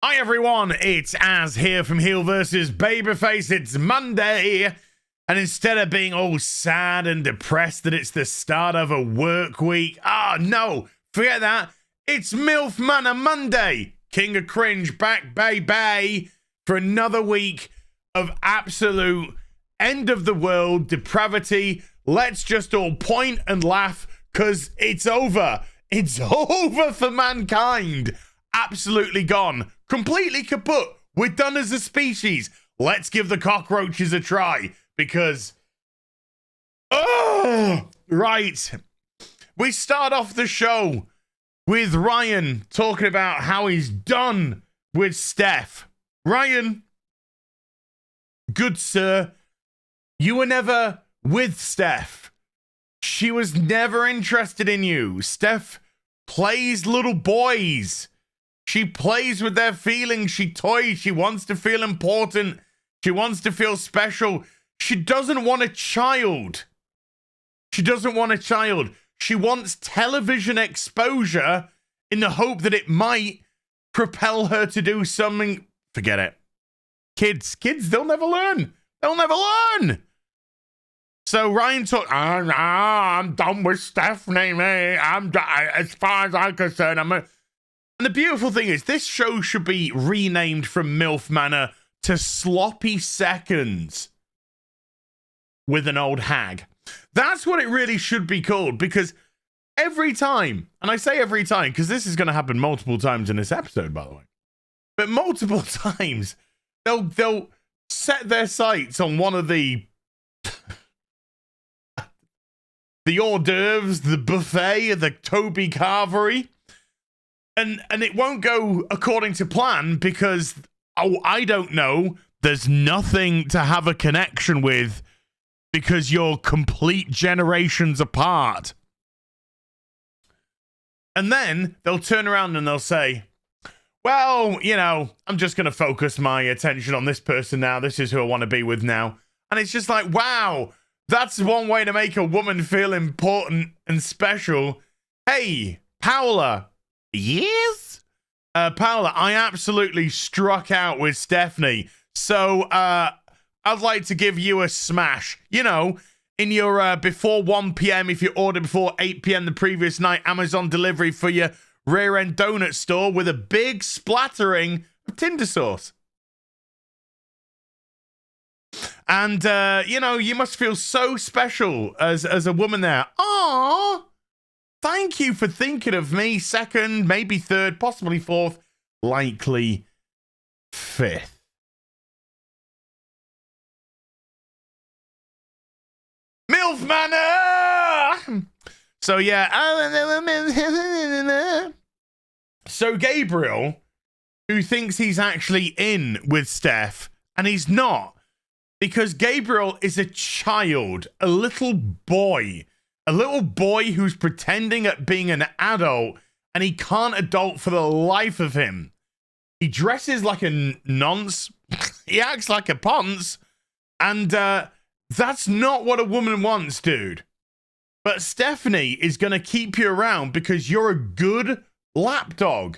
Hi everyone, it's Az here from HeelvsBabyface. It's Monday, and instead of being all sad and depressed that it's the start of a work week, no, forget that. It's MILF Manor Monday. King of Cringe back, baby, for another week of absolute end of the world depravity. Let's just all point and laugh, because it's over. It's over for mankind. Absolutely gone. Completely kaput. We're done as a species. Let's give the cockroaches a try, because... right. We start off the show with Ryan talking about how he's done with Steph. Ryan, good sir, you were never with Steph. She was never interested in you. Steph plays little boys. She plays with their feelings. She toys. She wants to feel important. She wants to feel special. She doesn't want a child. She doesn't want a child. She wants television exposure in the hope that it might propel her to do something. Forget it. Kids, they'll never learn. They'll never learn. So Ryan talked, I'm done with Stephanie, mate. As far as I'm concerned, And the beautiful thing is, this show should be renamed from MILF Manor to Sloppy Seconds with an old hag. That's what it really should be called, because every time, and I say every time because this is going to happen multiple times in this episode, by the way, but multiple times, they'll set their sights on one of the hors d'oeuvres, the buffet, the Toby Carvery. And it won't go according to plan because, I don't know, there's nothing to have a connection with because you're complete generations apart. And then they'll turn around and they'll say, well, I'm just going to focus my attention on this person now. This is who I want to be with now. And it's just like, wow, that's one way to make a woman feel important and special. Hey, Paola. Yes? Paola, I absolutely struck out with Stephanie. So, I'd like to give you a smash. In your before 1 p.m., if you order before 8 p.m. the previous night, Amazon delivery for your rear-end donut store with a big splattering of Tinder sauce. And, you must feel so special as a woman there. Aww. Thank you for thinking of me. Second, maybe third, possibly fourth, likely fifth. MILF Manor! So, yeah. So, Gabriel, who thinks he's actually in with Steph, and he's not, because Gabriel is a child, a little boy. A little boy who's pretending at being an adult, and he can't adult for the life of him. He dresses like a nonce. He acts like a ponce. And that's not what a woman wants, dude. But Stephanie is going to keep you around because you're a good lapdog.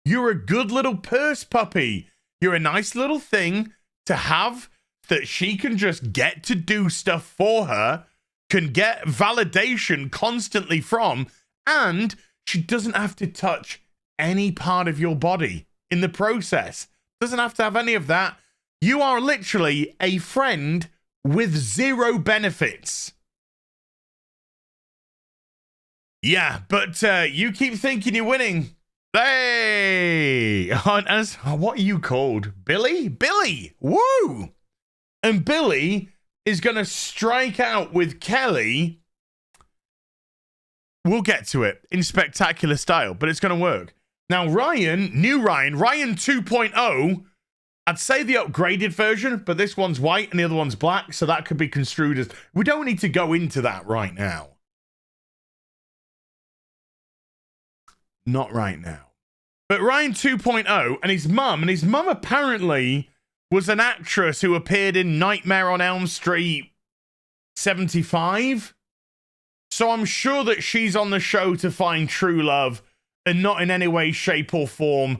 You're a good little purse puppy. You're a nice little thing to have that she can just get to do stuff for her, can get validation constantly from, and she doesn't have to touch any part of your body in the process. Doesn't have to have any of that. You are literally a friend with zero benefits. Yeah, but you keep thinking you're winning. Hey! What are you called? Billy? Billy! Woo! And Billy is going to strike out with Kelly. We'll get to it in spectacular style, but it's going to work. Now, Ryan 2.0, I'd say the upgraded version, but this one's white and the other one's black, so that could be construed as... We don't need to go into that right now. Not right now. But Ryan 2.0 and his mum apparently was an actress who appeared in Nightmare on Elm Street 75. So I'm sure that she's on the show to find true love and not in any way, shape, or form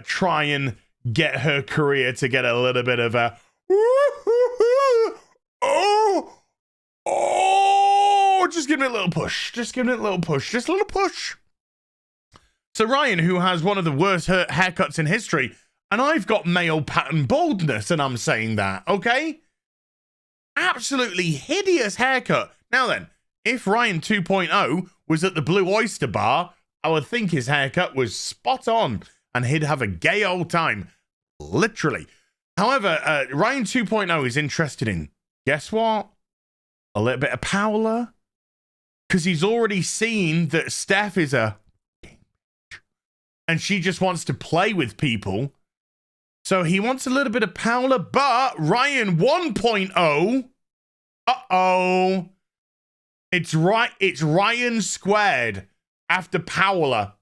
try and get her career to get a little bit of a just give it a little push. Just give it a little push. Just a little push. So Ryan, who has one of the worst haircuts in history, and I've got male pattern baldness, and I'm saying that, okay? Absolutely hideous haircut. Now then, if Ryan 2.0 was at the Blue Oyster Bar, I would think his haircut was spot on, and he'd have a gay old time. Literally. However, Ryan 2.0 is interested in, guess what? A little bit of Paola. Because he's already seen that Steph is a... and she just wants to play with people. So he wants a little bit of Paola, but Ryan 1.0... uh-oh. It's Ryan squared after Paola.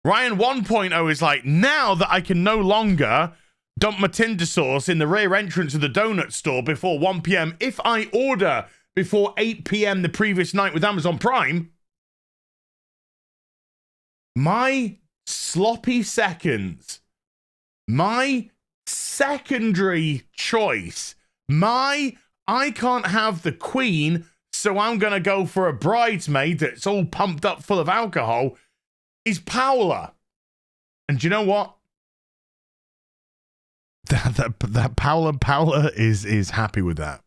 Ryan 1.0 is like, now that I can no longer dump my Tinder sauce in the rear entrance of the donut store before 1 p.m. if I order before 8 p.m. the previous night with Amazon Prime, my sloppy seconds, my secondary choice, I can't have the queen, so I'm going to go for a bridesmaid that's all pumped up full of alcohol, is Paola. And do you know what? That Paola is happy with that.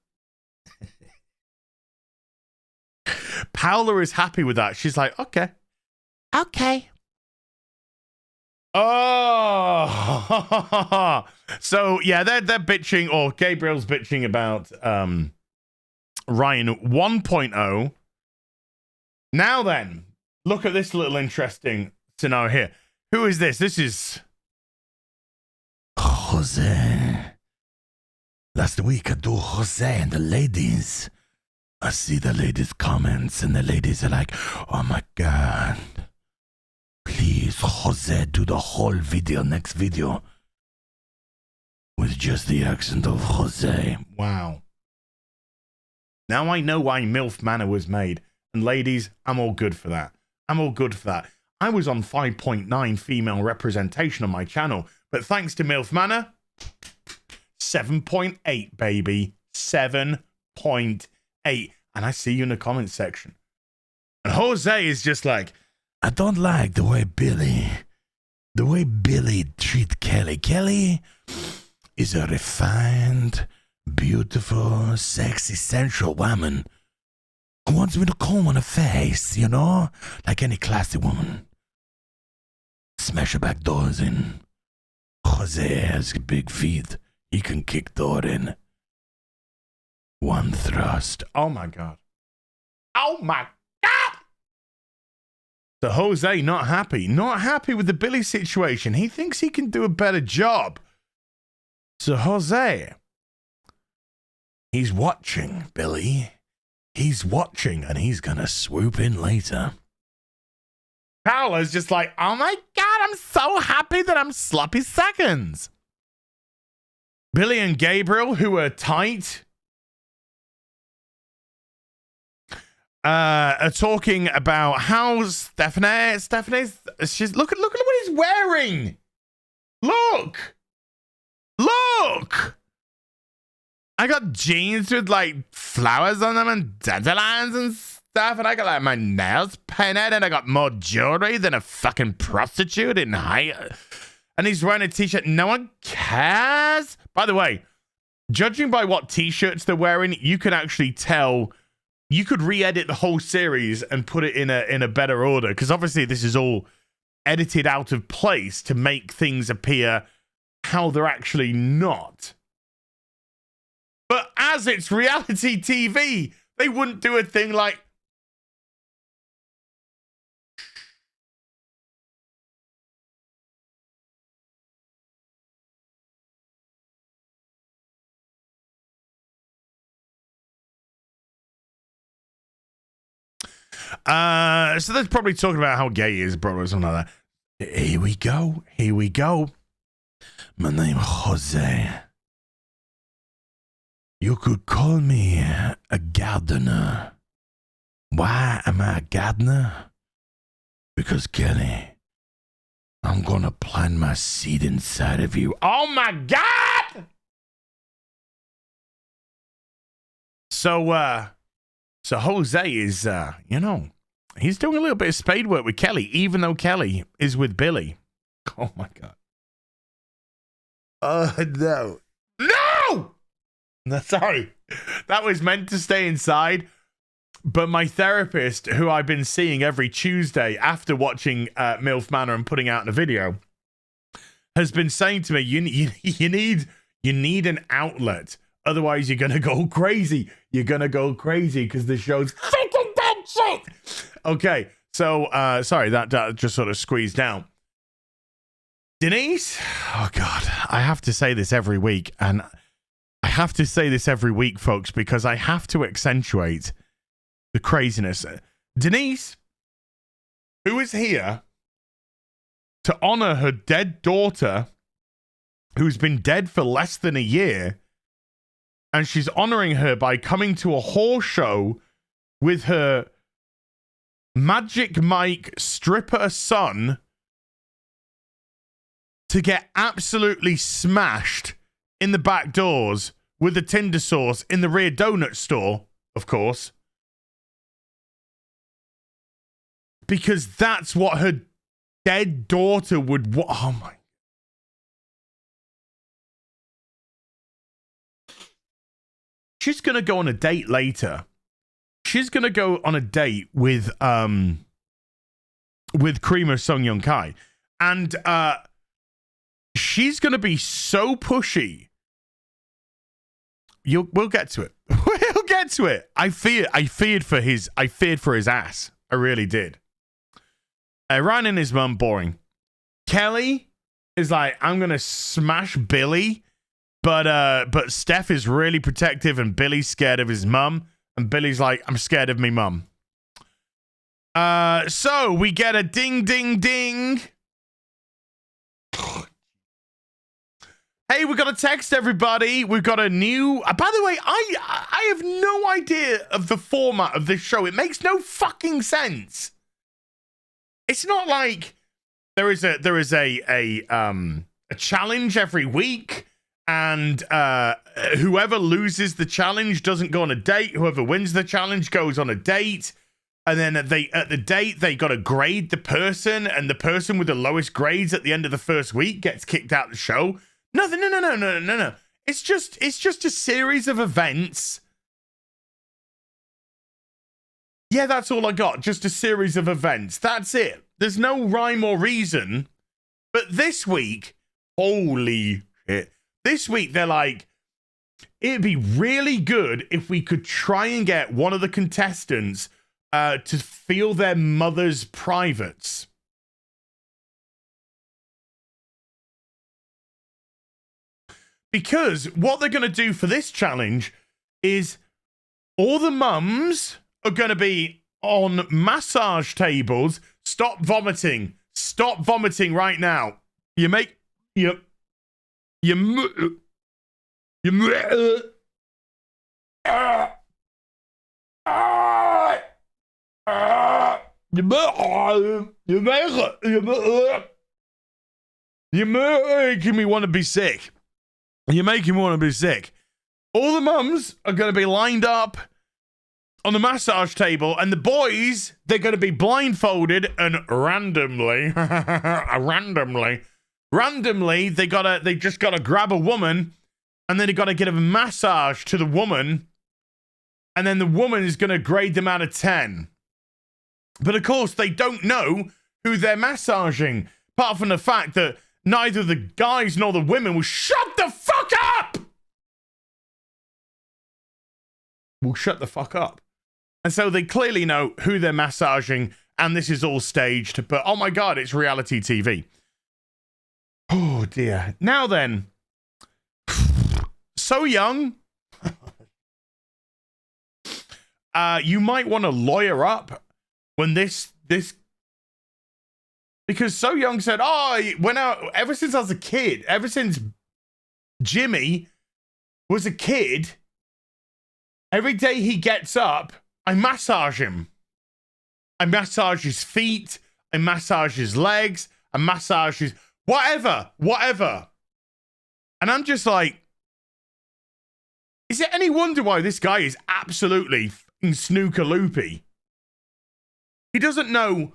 Paola is happy with that. She's like, okay. Oh, so yeah, they're bitching, or Gabriel's bitching about Ryan 1.0. Now then, look at this little interesting scenario here. Who is this? This is Jose. Last week I do Jose and the ladies. I see the ladies' comments, and the ladies are like, oh my God. Please, Jose, do the whole video, next video, with just the accent of Jose. Wow. Now I know why MILF Manor was made. And ladies, I'm all good for that. I'm all good for that. I was on 5.9 female representation on my channel, but thanks to MILF Manor, 7.8, baby. 7.8. And I see you in the comments section. And Jose is just like, I don't like the way Billy treat Kelly. Kelly is a refined, beautiful, sexy, sensual woman who wants me to comb on her face, you know, like any classy woman. Smash her back doors in. Jose has big feet. He can kick door in. One thrust. Oh my God. Oh my God. So Jose not happy with the Billy situation. He thinks he can do a better job. So Jose, he's watching Billy. He's watching, and he's gonna swoop in later. Paola's just like, oh my God, I'm so happy that I'm sloppy seconds. Billy and Gabriel, who are tight, are talking about how Stephanie's she's look at what he's wearing. Look. I got jeans with like flowers on them and dandelions and stuff, and I got like my nails painted, and I got more jewelry than a fucking prostitute in height. And he's wearing a t-shirt. No one cares. By the way, judging by what t-shirts they're wearing, you can actually tell. You could re-edit the whole series and put it in a better order, because obviously this is all edited out of place to make things appear how they're actually not. But as it's reality TV, they wouldn't do a thing like, so they're probably talking about how gay he is, bro, or something like that. Here we go. My name Jose. You could call me a gardener. Why am I a gardener? Because Kelly, I'm gonna plant my seed inside of you. Oh my God! So Jose is, he's doing a little bit of spade work with Kelly, even though Kelly is with Billy. Oh my God. No. No, sorry. That was meant to stay inside. But my therapist, who I've been seeing every Tuesday after watching MILF Manor and putting out the video, has been saying to me, you need an outlet. Otherwise, you're going to go crazy. You're going to go crazy because the show's freaking dead shit. Okay, so, sorry, that just sort of squeezed down. Denise, oh God, I have to say this every week. And I have to say this every week, folks, because I have to accentuate the craziness. Denise, who is here to honor her dead daughter, who's been dead for less than a year, and she's honoring her by coming to a horse show with her Magic Mike stripper son to get absolutely smashed in the back doors with the Tinder sauce in the rear donut store, of course. Because that's what her dead daughter would want. Oh my. She's going to go on a date later. She's going to go on a date with Creamer Sung Young Kai. And she's going to be so pushy. We'll get to it. We'll get to it. I feared for his ass. I really did. Ryan and his mum, boring. Kelly is like, I'm gonna smash Billy, but Steph is really protective, and Billy's scared of his mum, and Billy's like, I'm scared of me mum. So we get a ding, ding, ding. Hey, we got a text, everybody. We've got a new. By the way, I have no idea of the format of this show. It makes no fucking sense. It's not like there is a challenge every week, and whoever loses the challenge doesn't go on a date. Whoever wins the challenge goes on a date, and then at the date they got to grade the person, and the person with the lowest grades at the end of the first week gets kicked out of the show. Nothing. No. It's just a series of events. Yeah, that's all I got. Just a series of events. That's it. There's no rhyme or reason. But this week, holy shit. This week, they're like, it'd be really good if we could try and get one of the contestants to feel their mother's privates. Because what they're going to do for this challenge is all the mums are going to be on massage tables. Stop vomiting. Stop vomiting right now. You make you you're making me want to be sick. You're making me want to be sick. All the mums are going to be lined up on the massage table, and the boys, they're going to be blindfolded, and randomly, they just got to grab a woman, and then they got to give a massage to the woman, and then the woman is going to grade them out of 10. But of course, they don't know who they're massaging, apart from the fact that neither the guys nor the women will shut the fuck up. Will shut the fuck up. And so they clearly know who they're massaging, and this is all staged, but oh my God, it's reality TV. Oh dear. Now then, So Young, you might want to lawyer up when this because So Young said, oh, when ever since I was a kid, ever since Jimmy was a kid, every day he gets up, I massage him. I massage his feet. I massage his legs. and massages, whatever. And I'm just like, is it any wonder why this guy is absolutely snooker loopy? He doesn't know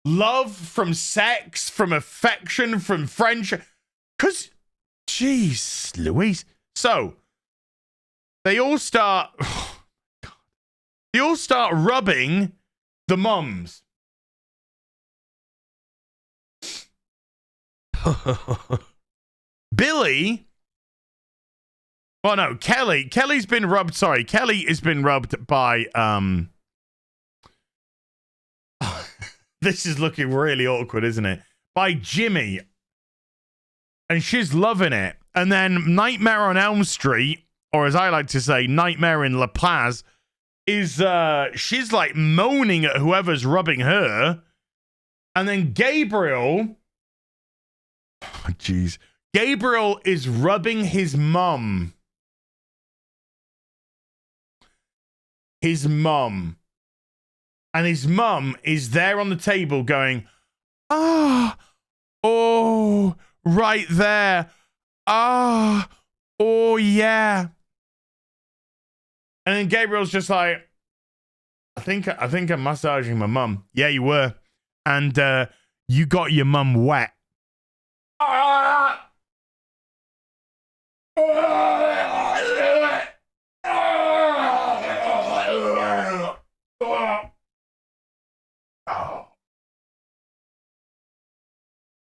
love from sex, from affection, from friendship. Because, jeez, Louise. So, they all start rubbing the mums. Billy. Oh no, Kelly's been rubbed. Sorry, Kelly has been rubbed by this is looking really awkward, isn't it? By Jimmy. And she's loving it. And then Nightmare on Elm Street, or as I like to say, Nightmare in La Paz, is she's like moaning at whoever's rubbing her. And then Gabriel, oh, jeez, Gabriel is rubbing his mum. His mum. And his mum is there on the table going, ah, oh, right there. Ah, oh, yeah. And then Gabriel's just like, I think I'm massaging my mum. Yeah, you were. And you got your mum wet.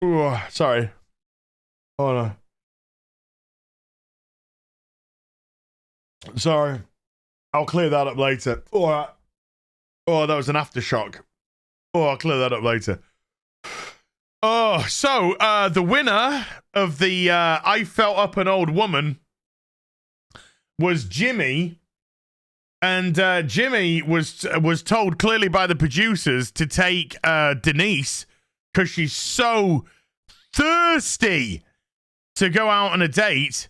Ooh, sorry. Hold on. Sorry. I'll clear that up later. Oh, that was an aftershock. Oh, I'll clear that up later. Oh, so the winner of the I Felt Up an Old Woman was Jimmy. And Jimmy was told clearly by the producers to take Denise because she's so thirsty to go out on a date.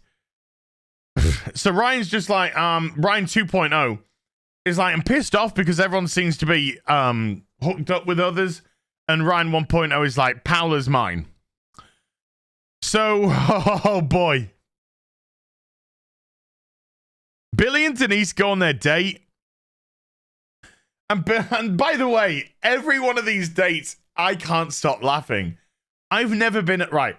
So Ryan's just like, Ryan 2.0 is like, I'm pissed off because everyone seems to be hooked up with others. And Ryan 1.0 is like, Paola's mine. So, oh boy. Billy and Denise go on their date. And by the way, every one of these dates, I can't stop laughing. I've never been at, right,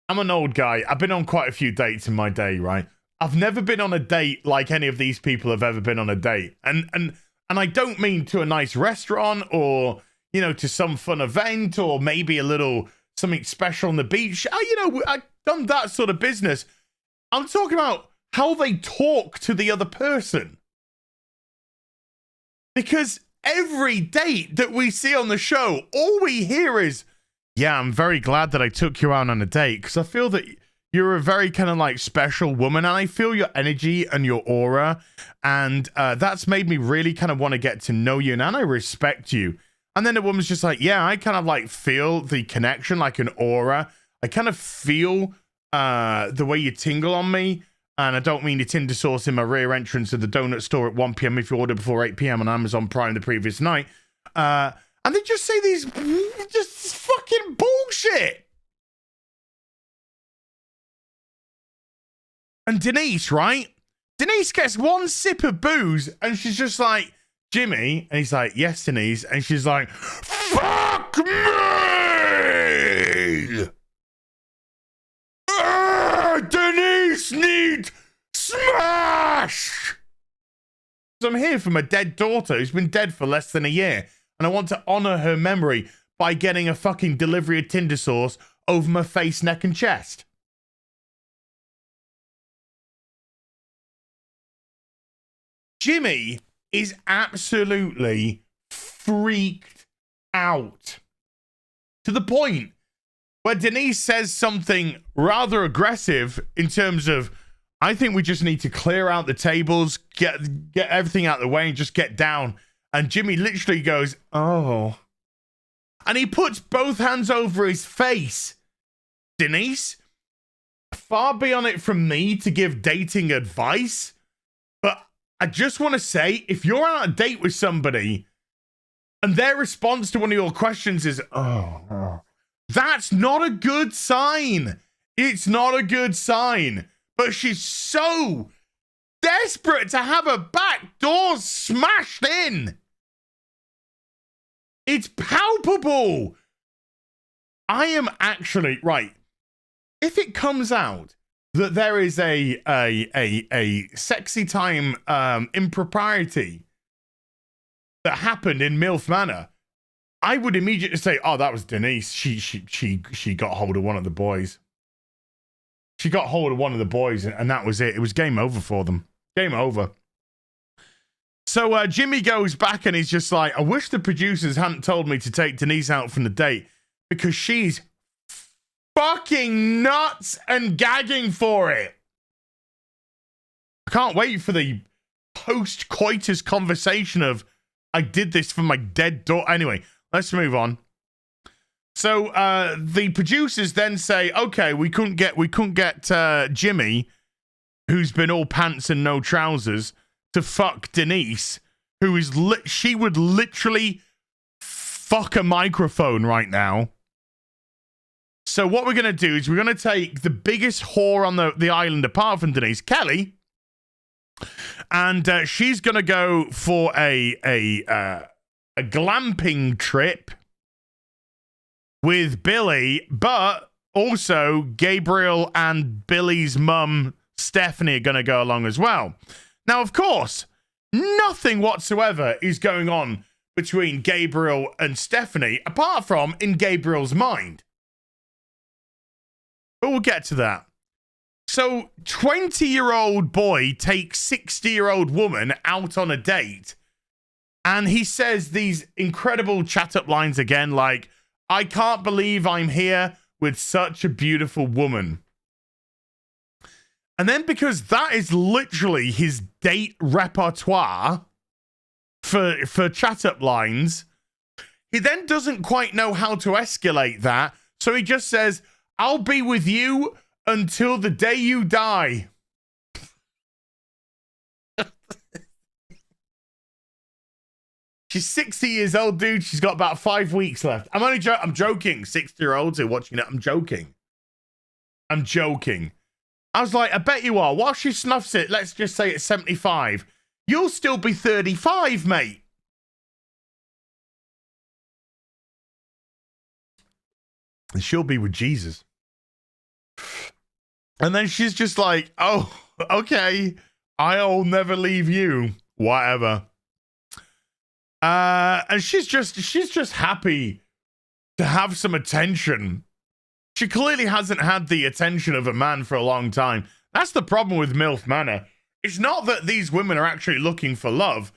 I'm an old guy. I've been on quite a few dates in my day, right? I've never been on a date like any of these people have ever been on a date. And I don't mean to a nice restaurant or, you know, to some fun event or maybe a little something special on the beach. I've done that sort of business. I'm talking about how they talk to the other person. Because every date that we see on the show, all we hear is, yeah, I'm very glad that I took you out on a date because I feel that you're a very kind of like special woman and I feel your energy and your aura. And that's made me really kind of want to get to know you and I respect you. And then the woman's just like, yeah, I kind of like feel the connection, like an aura. I kind of feel the way you tingle on me. And I don't mean the Tinder sauce in my rear entrance of the donut store at 1 p.m. if you order before 8 p.m. on Amazon Prime the previous night. And they just say these just fucking bullshit. And Denise, right? Denise gets one sip of booze and she's just like, Jimmy. And he's like, yes, Denise. And she's like, fuck me! Denise needs smash! So I'm here for my dead daughter who's been dead for less than a year. And I want to honor her memory by getting a fucking delivery of Tinder sauce over my face, neck, and chest. Jimmy is absolutely freaked out. To the point where Denise says something rather aggressive in terms of, I think we just need to clear out the tables, get everything out of the way and just get down. And Jimmy literally goes, oh. And he puts both hands over his face. Denise, far beyond it from me to give dating advice, but I just want to say, if you're on a date with somebody and their response to one of your questions is, oh, That's not a good sign. It's not a good sign. But she's so desperate to have her back doors smashed in. It's palpable. I am actually, right, if it comes out that there is a sexy time impropriety that happened in MILF Manor, I would immediately say, oh, that was Denise. She got hold of one of the boys. She got hold of one of the boys, and that was it. It was game over for them. Game over. So Jimmy goes back and he's just like, I wish the producers hadn't told me to take Denise out from the date because she's fucking nuts and gagging for it. I can't wait for the post-coitus conversation of, I did this for my dead daughter. Anyway, let's move on. So the producers then say, okay, we couldn't get Jimmy, who's been all pants and no trousers, to fuck Denise, who is she would literally fuck a microphone right now. So what we're going to do is we're going to take the biggest whore on the island apart from Denise, Kelly, and she's going to go for a glamping trip with Billy, but also Gabriel and Billy's mum, Stephanie, are going to go along as well. Now, of course, nothing whatsoever is going on between Gabriel and Stephanie, apart from in Gabriel's mind. But we'll get to that. So, 20-year-old boy takes 60-year-old woman out on a date, and he says these incredible chat-up lines again, like, I can't believe I'm here with such a beautiful woman. And then because that is literally his date repertoire for chat-up lines, he then doesn't quite know how to escalate that. So he just says, I'll be with you until the day you die. She's 60 years old, dude. She's got about 5 weeks left. I'm joking. 60-year-olds are watching it. I'm joking. I was like, I bet you are. While she snuffs it, let's just say it's 75. You'll still be 35, mate. And she'll be with Jesus. And then she's just like, oh, okay. I'll never leave you. Whatever. And she's just happy to have some attention. She clearly hasn't had the attention of a man for a long time. That's the problem with MILF Manor. It's not that these women are actually looking for love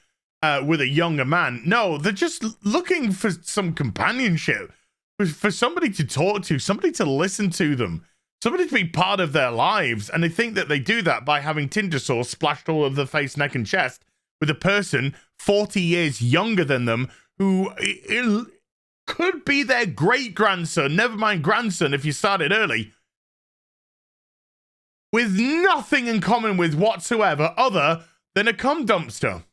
with a younger man. No, they're just looking for some companionship, for somebody to talk to, somebody to listen to them, somebody to be part of their lives. And they think that they do that by having Tinder sauce splashed all over their face, neck, and chest with a person 40 years younger than them who could be their great-grandson, never mind grandson if you started early, with nothing in common with whatsoever other than a cum dumpster.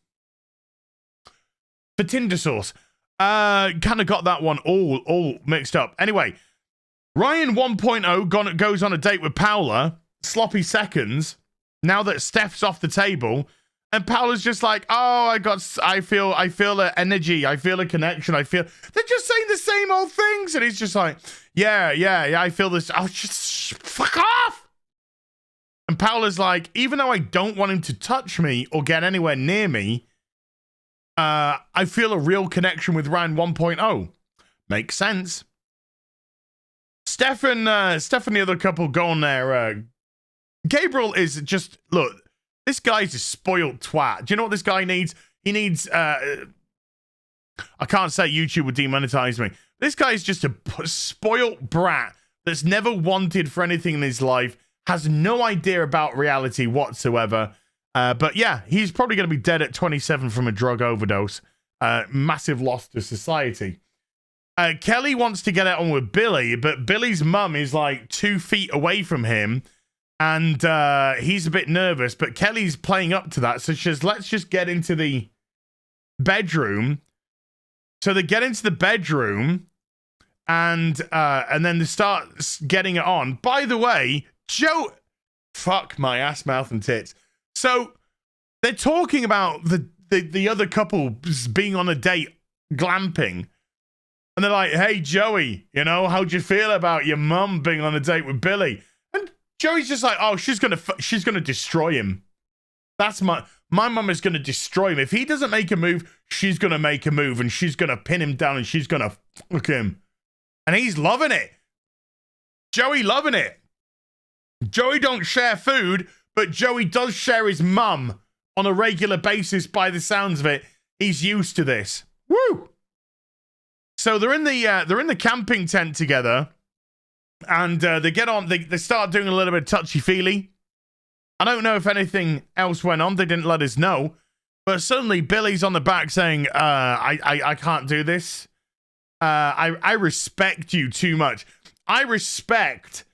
For Tinder sauce. Kind of got that one all mixed up. Anyway, Ryan 1.0 goes on a date with Paula, sloppy seconds, now that Steph's off the table. And Paula's just like, oh, I feel the energy. I feel a connection. They're just saying the same old things. And he's just like, yeah, I feel this. Oh, just fuck off. And Paula's like, even though I don't want him to touch me or get anywhere near me, I feel a real connection with Ryan 1.0. Makes sense. Steph and the other couple go on there. Gabriel is just, look, this guy's a spoiled twat. Do you know what this guy needs? He needs, I can't say YouTube would demonetize me. This guy's just a spoiled brat that's never wanted for anything in his life, has no idea about reality whatsoever. But yeah, he's probably going to be dead at 27 from a drug overdose. Massive loss to society. Kelly wants to get it on with Billy, but Billy's mum is like 2 feet away from him. And he's a bit nervous, but Kelly's playing up to that. So she says, let's just get into the bedroom. So they get into the bedroom, and then they start getting it on. By the way, Joe, fuck my ass, mouth, and tits. So they're talking about the other couple being on a date, glamping. And they're like, hey, Joey, you know, how'd you feel about your mum being on a date with Billy? And Joey's just like, oh, she's gonna destroy him. That's my mum is gonna destroy him. If he doesn't make a move, she's gonna make a move, and she's gonna pin him down, and she's gonna fuck him. And he's loving it. Joey loving it. Joey don't share food, but Joey does share his mum on a regular basis. By the sounds of it, he's used to this. Woo! So they're in the camping tent together, and they get on. They start doing a little bit of touchy-feely. I don't know if anything else went on. They didn't let us know. But suddenly Billy's on the back saying, I can't do this. I respect you too much. I respect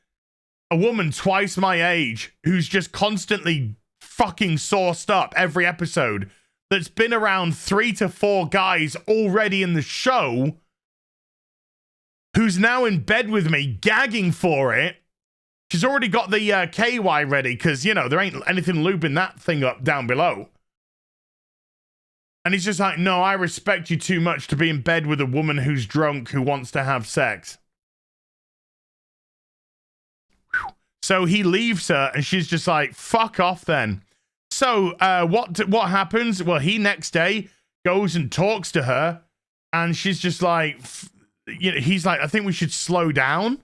a woman twice my age who's just constantly fucking sauced up every episode, that's been around 3 to 4 guys already in the show, who's now in bed with me, gagging for it. She's already got the KY ready, because, you know, there ain't anything lubing that thing up down below. And he's just like, no, I respect you too much to be in bed with a woman who's drunk, who wants to have sex. So he leaves her, and she's just like, fuck off then. So what happens? Well, he next day goes and talks to her, and she's just like, you know, he's like, I think we should slow down.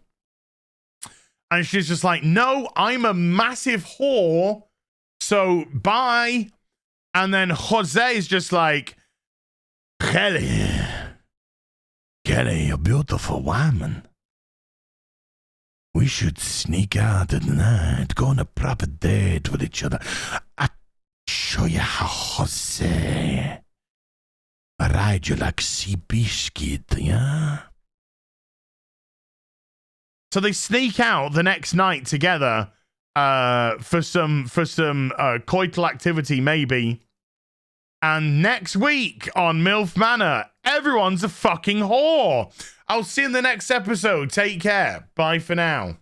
And she's just like, no, I'm a massive whore, so bye. And then Jose is just like, Kelly, you're a beautiful woman. We should sneak out at night, go on a proper date with each other. I'll show you how, Jose. I ride you like sea biscuit, yeah? So they sneak out the next night together for some coital activity, maybe. And next week on MILF Manor, everyone's a fucking whore. I'll see you in the next episode. Take care. Bye for now.